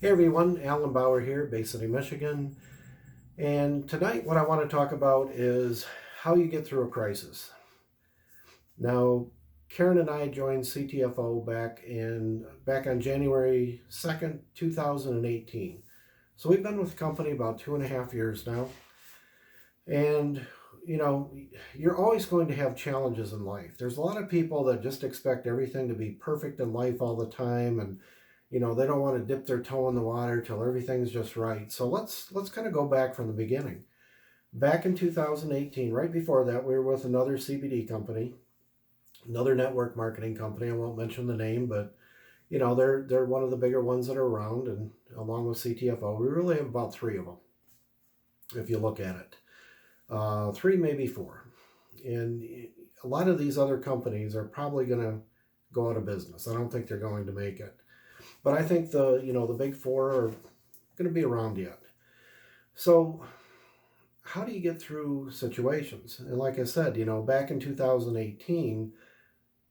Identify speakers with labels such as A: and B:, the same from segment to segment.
A: Hey everyone, Alan Bauer here, Bay City, Michigan. And tonight, what I want to talk about is how you get through a crisis. Now, Karen and I joined CTFO back on January 2nd, 2018. So we've been with the company about 2.5 years now. And you know, you're always going to have challenges in life. There's a lot of people that just expect everything to be perfect in life all the time, and they don't want to dip their toe in the water till everything's just right. So let's kind of go back from the beginning. Back in 2018, right before that, we were with another CBD company, another network marketing company. I won't mention the name, but they're one of the bigger ones that are around, and along with CTFO, we really have about three of them if you look at it, three maybe four, and a lot of these other companies are probably going to go out of business. I don't think they're going to make it. But I think the big four are going to be around yet. So how do you get through situations? And like I said, back in 2018,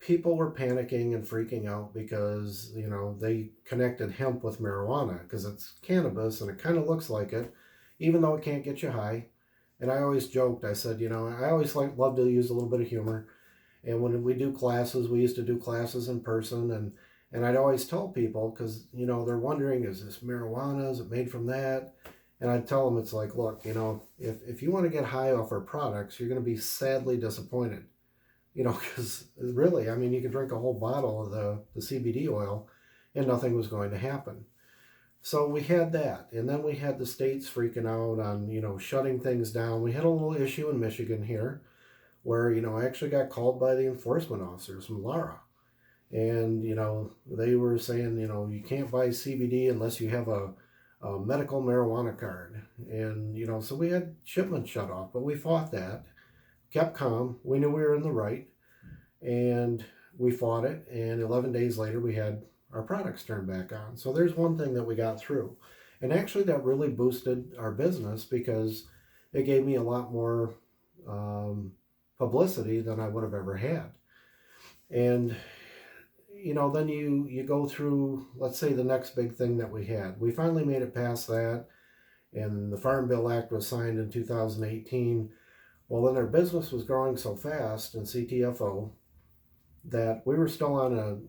A: people were panicking and freaking out because they connected hemp with marijuana because it's cannabis and it kind of looks like it, even though it can't get you high. And I always joked. I said, I always love to use a little bit of humor. And when we do classes, we used to do classes in person, and I'd always tell people because they're wondering, is this marijuana? Is it made from that? And I'd tell them it's like, look, if you want to get high off our products, you're going to be sadly disappointed. Because really, I mean, you could drink a whole bottle of the CBD oil, and nothing was going to happen. So we had that, and then we had the states freaking out on shutting things down. We had a little issue in Michigan here where I actually got called by the enforcement officers from Lara, and they were saying you can't buy CBD unless you have a medical marijuana card, and so we had shipments shut off, but we fought that, kept calm. We knew we were in the right, and we fought it, and 11 days later we had our products turned back on. So there's one thing that we got through, and actually that really boosted our business because it gave me a lot more um, publicity than I would have ever had. And then you go through, let's say, the next big thing that we had. We finally made it past that, and the Farm Bill Act was signed in 2018. Well, then our business was growing so fast in CTFO that we were still on an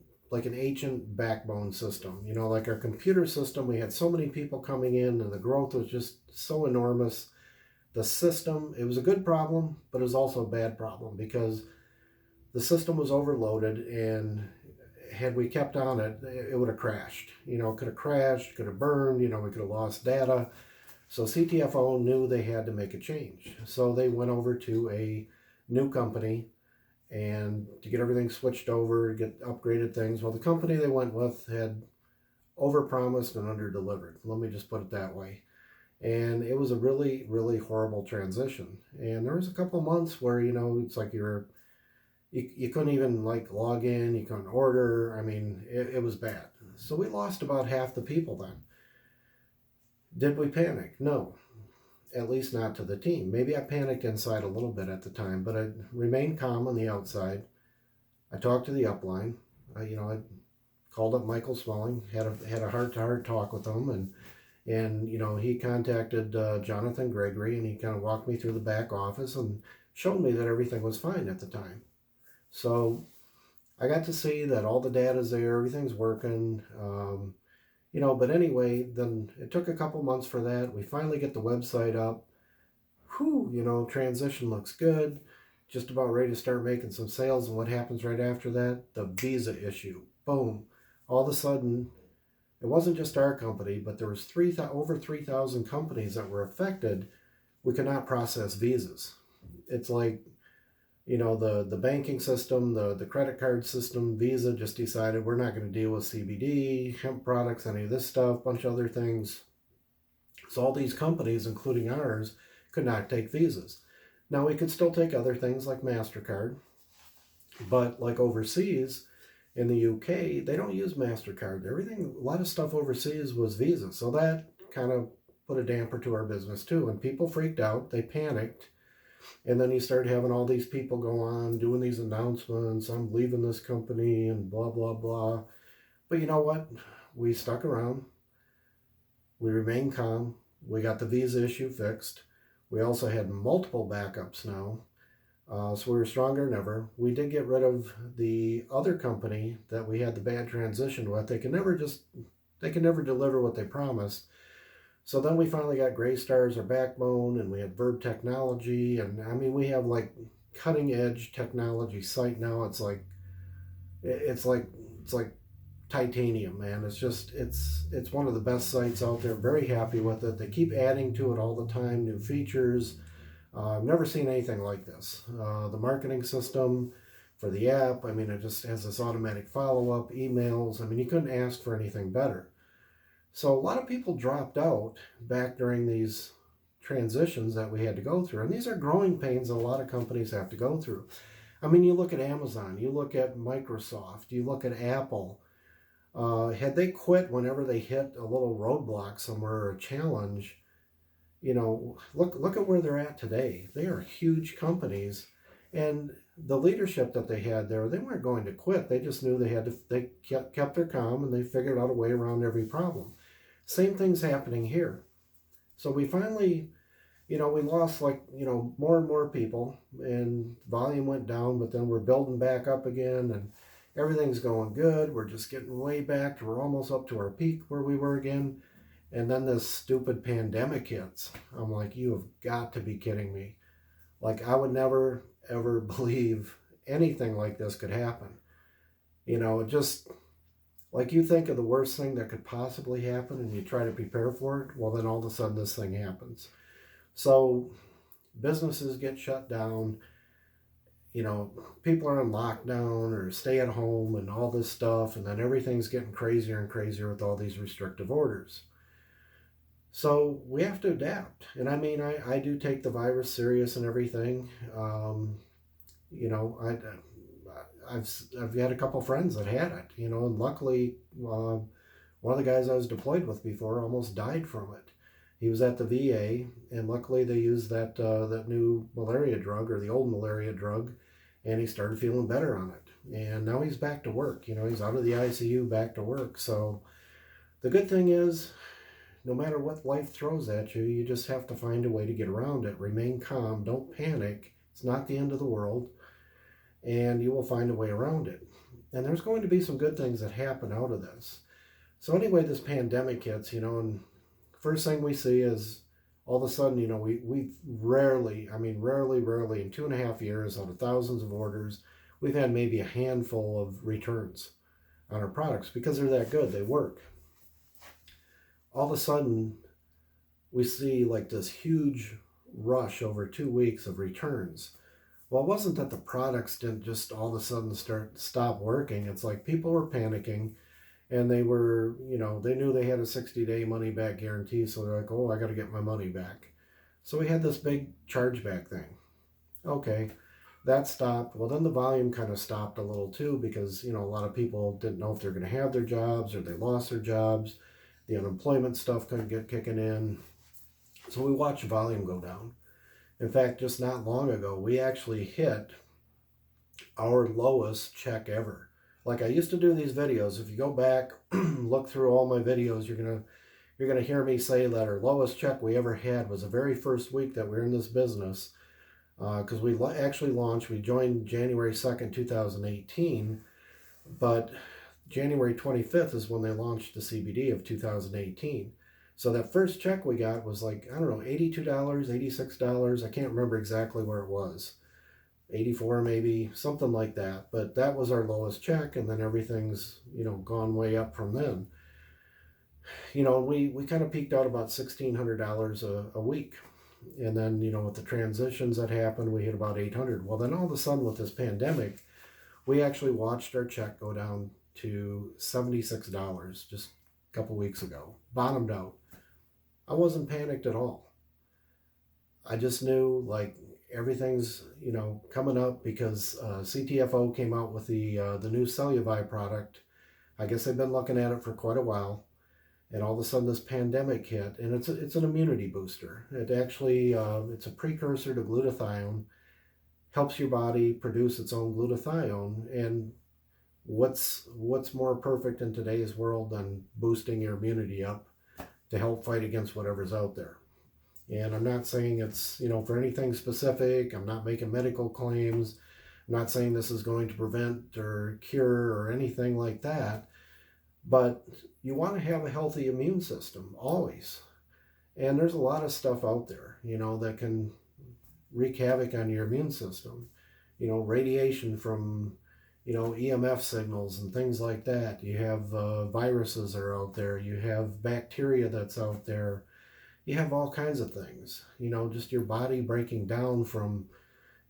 A: ancient backbone system. Like our computer system, we had so many people coming in, and the growth was just so enormous. The system, it was a good problem, but it was also a bad problem because the system was overloaded, and had we kept on it, it would have crashed. It could have crashed, could have burned, we could have lost data. So CTFO knew they had to make a change. So they went over to a new company and to get everything switched over, get upgraded things. Well, the company they went with had overpromised and underdelivered. Let me just put it that way. And it was a really, really horrible transition. And there was a couple months where it's like you couldn't even like log in, you couldn't order. I mean, it was bad. So we lost about half the people then. Did we panic? No, at least not to the team. Maybe I panicked inside a little bit at the time, but I remained calm on the outside. I talked to the upline. I called up Michael Smalling, had a heart to heart talk with him, and he contacted Jonathan Gregory, and he kind of walked me through the back office and showed me that everything was fine at the time. So I got to see that all the data's there, everything's working. But anyway, then it took a couple months for that. We finally get the website up. Whew, transition looks good. Just about ready to start making some sales. And what happens right after that? The visa issue. Boom. All of a sudden, it wasn't just our company, but there was over 3,000 companies that were affected. We could not process visas. It's like the banking system, the credit card system, Visa just decided we're not going to deal with CBD, hemp products, any of this stuff, bunch of other things. So all these companies, including ours, could not take visas. Now we could still take other things like MasterCard, but like overseas in the UK, they don't use MasterCard. Everything, a lot of stuff overseas was Visa. So that kind of put a damper to our business too. And people freaked out, they panicked. And then you start having all these people go on doing these announcements, I'm leaving this company and blah, blah, blah. But you know what? We stuck around. We remained calm. We got the visa issue fixed. We also had multiple backups now. So we were stronger than ever. We did get rid of the other company that we had the bad transition with. They can never deliver what they promised. So then we finally got Graystar as our backbone, and we had Verb Technology, and I mean we have like cutting edge technology site now. It's like it's like titanium, man. It's one of the best sites out there. Very happy with it. They keep adding to it all the time, new features. I've never seen anything like this. The marketing system for the app, I mean, it just has this automatic follow-up, emails. I mean, you couldn't ask for anything better. So a lot of people dropped out back during these transitions that we had to go through. And these are growing pains that a lot of companies have to go through. I mean, you look at Amazon, you look at Microsoft, you look at Apple. Had they quit whenever they hit a little roadblock somewhere or a challenge, look at where they're at today. They are huge companies, and the leadership that they had there, they weren't going to quit. They just knew they kept their calm, and they figured out a way around every problem. Same thing's happening here. So we finally, we lost more and more people, and volume went down, but then we're building back up again, and everything's going good. We're just getting way back. We're almost up to our peak where we were again. And then this stupid pandemic hits. I'm like, you have got to be kidding me. Like, I would never, ever believe anything like this could happen. Just like you think of the worst thing that could possibly happen and you try to prepare for it, well, then all of a sudden this thing happens. So businesses get shut down. People are in lockdown or stay at home and all this stuff, and then everything's getting crazier and crazier with all these restrictive orders. So we have to adapt. And I mean, I do take the virus serious and everything. I've had a couple friends that had it, and luckily one of the guys I was deployed with before almost died from it. He was at the VA, and luckily they used that new malaria drug, or the old malaria drug, and he started feeling better on it. And now he's back to work. He's out of the ICU, back to work. So the good thing is, no matter what life throws at you, you just have to find a way to get around it. Remain calm. Don't panic. It's not the end of the world, and you will find a way around it. And there's going to be some good things that happen out of this. So anyway, this pandemic hits, and first thing we see is all of a sudden, we've rarely in 2.5 years, out of thousands of orders, we've had maybe a handful of returns on our products because they're that good. They work. All of a sudden, we see like this huge rush over 2 weeks of returns. Well, it wasn't that the products didn't just all of a sudden stop working. It's like people were panicking, and they were, they knew they had a 60-day money back guarantee. So they're like, oh, I got to get my money back. So we had this big chargeback thing. Okay, that stopped. Well, then the volume kind of stopped a little too, because, a lot of people didn't know if they're going to have their jobs, or they lost their jobs. The unemployment stuff couldn't get kicking in. So we watched volume go down. In fact, just not long ago, we actually hit our lowest check ever. Like, I used to do these videos. If you go back, look through all my videos, you're gonna hear me say that our lowest check we ever had was the very first week that we were in this business, because we actually launched. We joined January 2nd, 2018, but January 25th is when they launched the CBD of 2018. So that first check we got was like, I don't know, $82, $86. I can't remember exactly where it was. 84 maybe, something like that. But that was our lowest check, and then everything's, gone way up from then. We kind of peaked out about $1,600 a week. And then, with the transitions that happened, we hit about $800. Well, then all of a sudden with this pandemic, we actually watched our check go down to $76 just a couple weeks ago. Bottomed out. I wasn't panicked at all. I just knew like everything's coming up, because CTFO came out with the new Celluvi product. I guess they've been looking at it for quite a while, and all of a sudden this pandemic hit, and it's an immunity booster. It actually it's a precursor to glutathione, helps your body produce its own glutathione. And what's more perfect in today's world than boosting your immunity up? to help fight against whatever's out there. And I'm not saying it's, for anything specific. I'm not making medical claims. I'm not saying this is going to prevent or cure or anything like that. But you want to have a healthy immune system always. And there's a lot of stuff out there, that can wreak havoc on your immune system. Radiation from, EMF signals and things like that. You have viruses that are out there. You have bacteria that's out there. You have all kinds of things. Just your body breaking down from,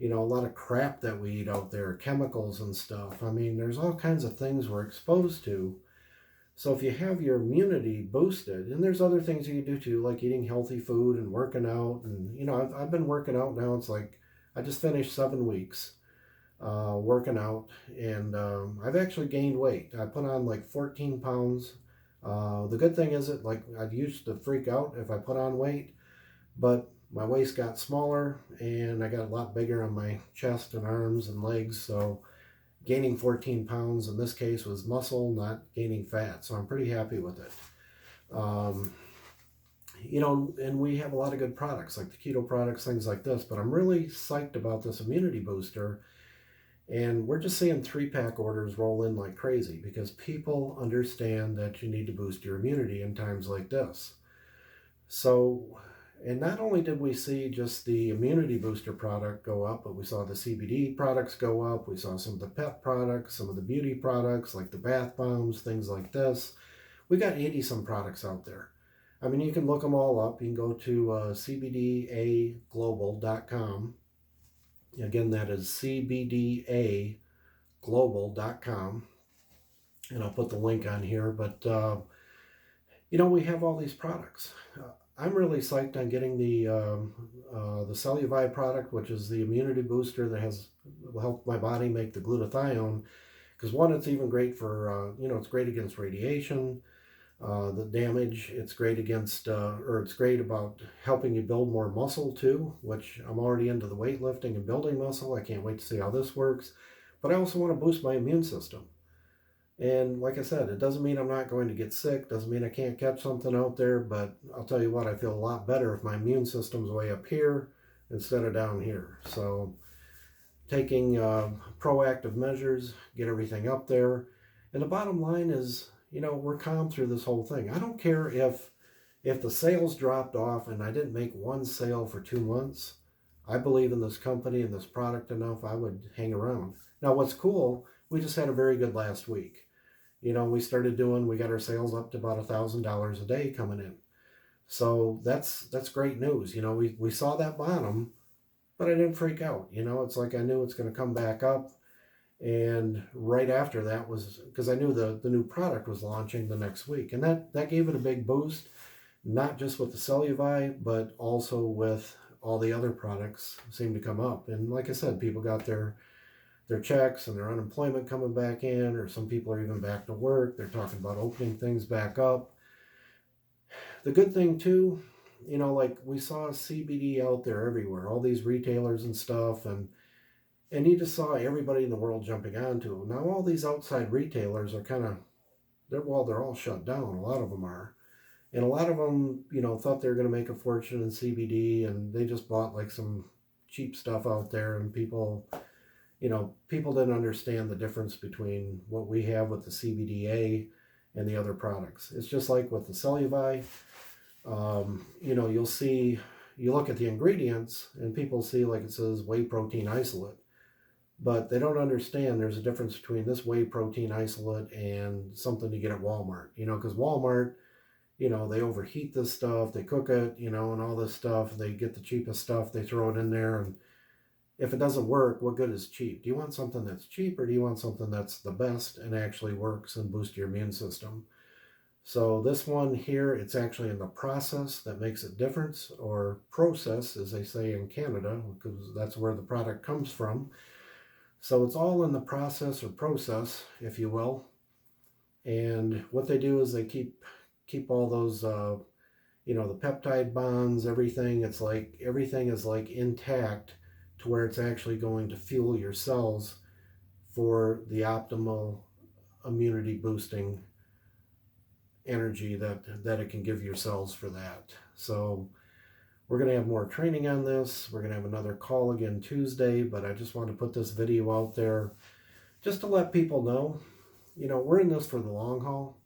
A: a lot of crap that we eat out there, chemicals and stuff. I mean, there's all kinds of things we're exposed to. So if you have your immunity boosted, and there's other things you can do too, like eating healthy food and working out. And, I've been working out now. It's like I just finished 7 weeks working out, and I've actually gained weight. I put on like 14 pounds. The good thing is I used to freak out if I put on weight, but my waist got smaller and I got a lot bigger on my chest and arms and legs. So gaining 14 pounds in this case was muscle, not gaining fat. So I'm pretty happy with it. And we have a lot of good products like the keto products, things like this, but I'm really psyched about this immunity booster. And we're just seeing 3-pack orders roll in like crazy because people understand that you need to boost your immunity in times like this. So, and not only did we see just the immunity booster product go up, but we saw the CBD products go up. We saw some of the pet products, some of the beauty products like the bath bombs, things like this. We got 80 some products out there. I mean, you can look them all up. You can go to cbdaglobal.com. Again, that is cbdaglobal.com. And I'll put the link on here. But, we have all these products. I'm really psyched on getting the Celluvi product, which is the immunity booster that will help my body make the glutathione. Because one, it's even great for, it's great against radiation, the damage. It's great against, it's great about helping you build more muscle too, which I'm already into the weightlifting and building muscle. I can't wait to see how this works. But I also want to boost my immune system. And like I said, it doesn't mean I'm not going to get sick, doesn't mean I can't catch something out there, but I'll tell you what, I feel a lot better if my immune system's way up here instead of down here. So taking proactive measures, get everything up there. And the bottom line is, we're calm through this whole thing. I don't care if the sales dropped off and I didn't make one sale for 2 months. I believe in this company and this product enough, I would hang around. Now, what's cool, we just had a very good last week. We got our sales up to about $1,000 a day coming in. So that's great news. We saw that bottom, but I didn't freak out. It's like I knew it's going to come back up. And right after that was, because I knew the new product was launching the next week. And that gave it a big boost, not just with the Celluvi, but also with all the other products seemed to come up. And like I said, people got their checks and their unemployment coming back in, or some people are even back to work. They're talking about opening things back up. The good thing too, like we saw CBD out there everywhere, all these retailers and stuff, and you just saw everybody in the world jumping onto it. Now all these outside retailers are they're all shut down. A lot of them are. And a lot of them, thought they were going to make a fortune in CBD, and they just bought like some cheap stuff out there, and people didn't understand the difference between what we have with the CBDA and the other products. It's just like with the Celluvi. You look at the ingredients and people see like it says whey protein isolate, but they don't understand there's a difference between this whey protein isolate and something you get at Walmart, because Walmart, they overheat this stuff, they cook it, and all this stuff. They get the cheapest stuff, they throw it in there, and if it doesn't work, what good is cheap? Do you want something that's cheap, or do you want something that's the best and actually works and boosts your immune system? So this one here, it's actually in the process that makes a difference, or process, as they say in Canada, because that's where the product comes from. So it's all in the process or process, if you will. And what they do is they keep all those, the peptide bonds, everything. It's like everything is like intact, to where it's actually going to fuel your cells for the optimal immunity boosting energy that it can give your cells for that. So we're going to have more training on this. We're going to have another call again Tuesday, but I just want to put this video out there just to let people know, we're in this for the long haul.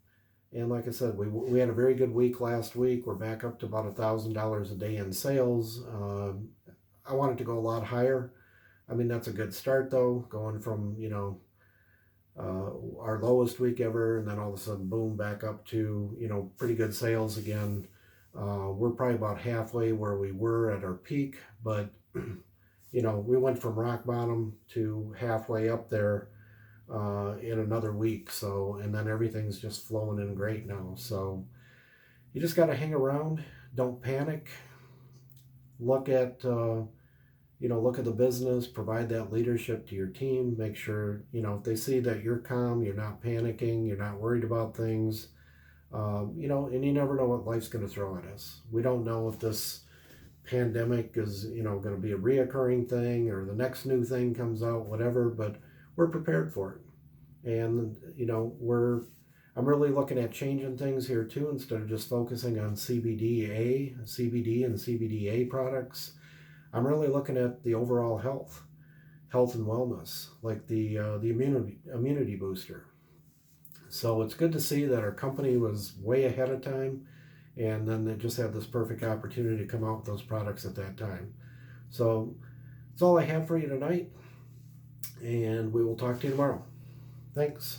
A: And like I said, we had a very good week last week. We're back up to about $1,000 a day in sales. I want it to go a lot higher. I mean, that's a good start though, going from, our lowest week ever, and then all of a sudden, boom, back up to, pretty good sales again. We're probably about halfway where we were at our peak, but, we went from rock bottom to halfway up there in another week. So, and then everything's just flowing in great now. So you just got to hang around. Don't panic. Look at, look at the business, provide that leadership to your team. Make sure, if they see that you're calm, you're not panicking, you're not worried about things, and you never know what life's going to throw at us. We don't know if this pandemic is, going to be a reoccurring thing or the next new thing comes out, whatever, but we're prepared for it. And, I'm really looking at changing things here too, instead of just focusing on CBD and CBDA products. I'm really looking at the overall health and wellness, like the immunity booster. So it's good to see that our company was way ahead of time, and then they just had this perfect opportunity to come out with those products at that time. So that's all I have for you tonight, and we will talk to you tomorrow. Thanks.